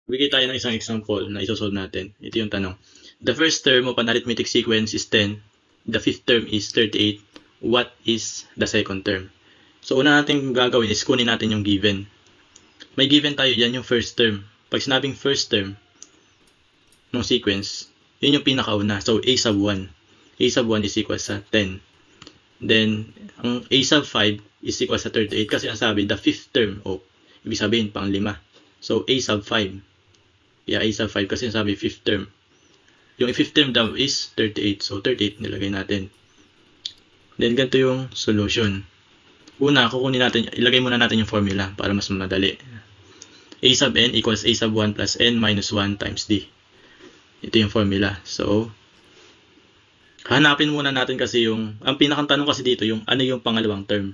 Bigay tayo ng isang example na isosolve natin. Ito yung tanong. The first term of an arithmetic sequence is 10. The fifth term is 38. What is the second term? So, una natin gagawin is kunin natin yung given. May given tayo dyan yung first term. Pag sinabing first term ng sequence, yun yung pinakauna. So, a sub 1. A sub 1 is equal sa 10. Then, ang a sub 5 is equal sa 38 kasi ang sabi, the fifth term. O, ibig sabihin, pang 5. So, a sub 5. Yeah, a sub 5 kasi ang sabi, fifth term. Yung fifth term daw is 38. So, 38 nilagay natin. Then, ganito yung solution. Una, kukunin natin, ilagay muna natin yung formula para mas madali. A sub n equals a sub 1 plus n minus 1 times d. Ito yung formula. So, hanapin muna natin kasi ang pinakang tanong kasi dito, yung ano yung pangalawang term.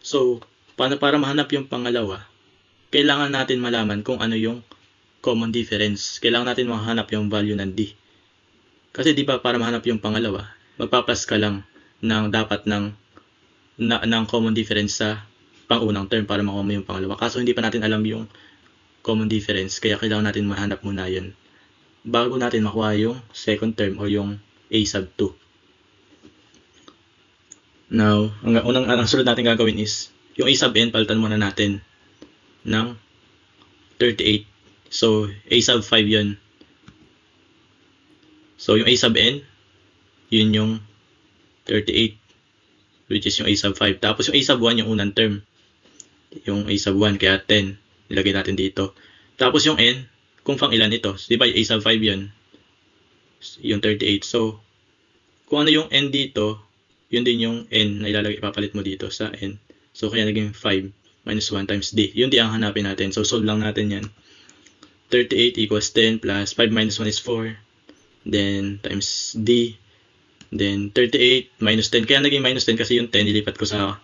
So, para mahanap yung pangalawa, kailangan natin malaman kung ano yung common difference. Kailangan natin mahanap yung value ng d. Kasi di ba para mahanap yung pangalawa, magpa-plus ka lang ng dapat ng common difference sa pangunang term para makuha mo yung pangalawa. Kaso hindi pa natin alam yung common difference, kaya kailangan natin mahanap muna yun bago natin makuha yung second term o yung a sub 2. Now, ang sunod natin gagawin is yung a sub n, palitan muna natin ng 38. So, a sub 5 yun. So, yung a sub n, yun yung 38, which is yung a sub 5. Tapos yung a sub 1, yung unang term. Yung a sub 1, kaya 10. Nilagay natin dito. Tapos yung n, kung pang ilan ito. Di ba, a sub 5 yun. Yung 38. So, kung ano yung n dito, yun din yung n na ipapalit mo dito sa n. So, kaya naging 5 minus 1 times d. Yun di ang hanapin natin. So, solve lang natin yan. 38 equals 10 plus 5 minus 1 is 4. Then, times d. Then, 38 minus 10. Kaya naging minus 10 kasi yung 10 nilipat ko sa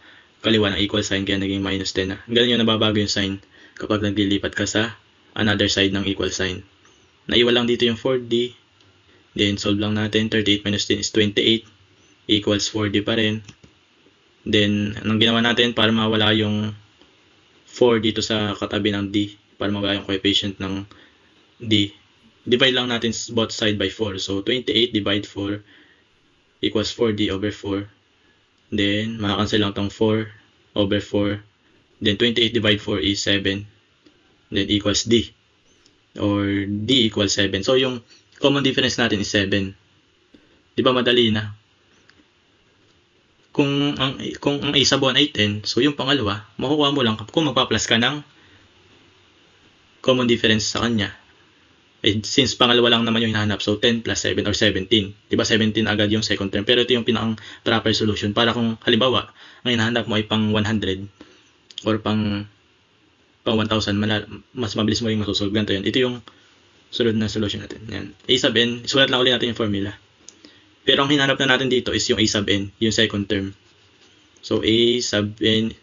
kaliwa ng equal sign. Kaya naging minus 10 na. Ganun yung nababago yung sign kapag naglilipat ka sa another side ng equal sign. Naiwan lang dito yung 4d. Then, solve lang natin. 38 minus 10 is 28. Equals 4d pa rin. Then, anong ginawa natin para mawala yung 4 dito sa katabi ng d? Para mawala yung coefficient ng d. Divide lang natin both side by 4. So, 28 divide 4 equals 4d over 4. Then, makakancel lang tong 4 over 4. Then, 28 divide 4 is 7. Then, equals d. Or d equals 7. So, yung common difference natin is 7. Di ba madali na? Kung ang a sub 1 ay 10, so yung pangalawa, makukuha mo lang kung magpa-plus ka ng common difference sa kanya. Eh, since pangalawa lang naman yung hinahanap, so 10 plus 7 or 17. Di ba 17 agad yung second term? Pero ito yung pinakang proper solution. Para kung halimbawa, ang hinahanap mo ay pang 100 or pang 1,000, mas mabilis mo rin masusolve. Ganito yan. Ito yung sunod na solution natin. Yan. A sub n, sulat lang ulit natin yung formula. Pero ang hinahanap na natin dito is yung a sub n, yung second term. So, a sub n,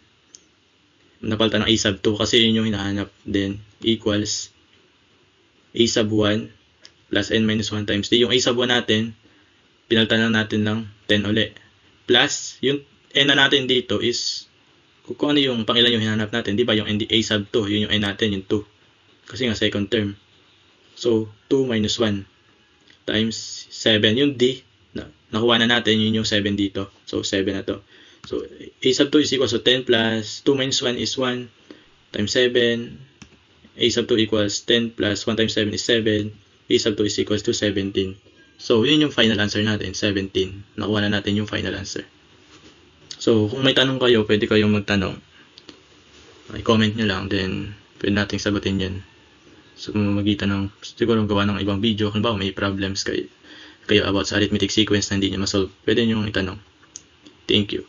napalitan ng a sub 2 kasi yun yung hinahanap. Then, equals a sub 1 plus n minus 1 times d. Yung a sub 1 natin, pinalitan na natin ng 10 uli. Plus, yung n na natin dito is, kung ano yung pangilan yung hinahanap natin, di ba? Yung a sub 2, yun yung n natin, yung 2. Kasi nga second term. So, 2 minus 1 times 7. Yung d, nakuha na natin, yun yung 7 dito. So, 7 na to. So, a sub 2 is equal to 10 plus 2 minus 1 is 1 times 7. A sub 2 equals 10 plus 1 times 7 is 7. A sub 2 is equals to 17. So, yun yung final answer natin, 17. Nakuha na natin yung final answer. So, kung may tanong kayo, pwede kayong magtanong. I-comment nyo lang, then pwede nating sagutin yan. So, magitan ng, siguro gawa ng ibang video, kung ba may problems kayo about sa arithmetic sequence na hindi nyo masolve, pwede nyo itanong. Thank you.